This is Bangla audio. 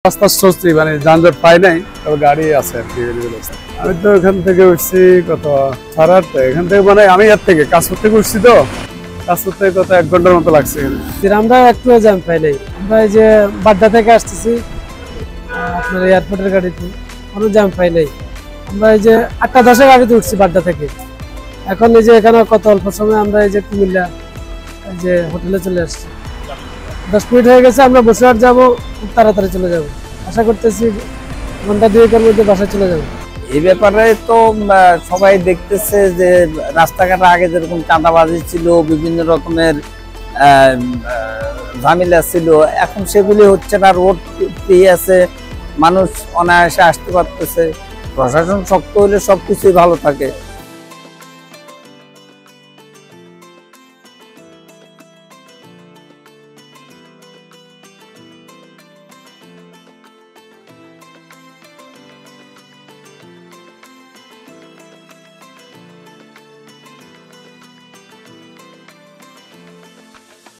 রাস্তা স্বস্তি মানে যানজট পাই নাই, তবে গাড়ি আছে আর কি। আমি তো এখান থেকে উঠছি কত 8:30, এখান থেকে মানে আমি এর থেকে কাজপুর থেকে উঠছি, তো কাজপুর থেকে কত 1 ঘন্টার মতো লাগছে। আমরা একটু জ্যাম পাই নাই। আমরা এই যে বাড্ডা থেকে আসতেছি আপনার এয়ারপোর্টের গাড়িতে, কোনো জ্যাম পাই নাই। আমরা এই যে 8:10 গাড়িতে উঠছি বাড্ডা থেকে, এখন এই যে এখানে কত অল্প সময় আমরা এই যে কুমিল্লা এই যে হোটেলে চলে আসছি। 10 মিনিট হয়ে গেছে, আমরা বসিরহাট যাবো, খুব তাড়াতাড়ি চলে যাব। আশা করতেছি ঘন্টা 2-1 মধ্যে বাসায় চলে যাবো। এই ব্যাপারে তো সবাই দেখতেছে যে রাস্তাঘাট আগে যেরকম চাঁদাবাজি ছিল, বিভিন্ন রকমের ঝামেলা ছিল, এখন সেগুলি হচ্ছে না। রোড ফ্রি আছে, মানুষ অনায়াসে আসতে পারতেছে। প্রশাসন শক্ত হলে সবকিছুই ভালো থাকে।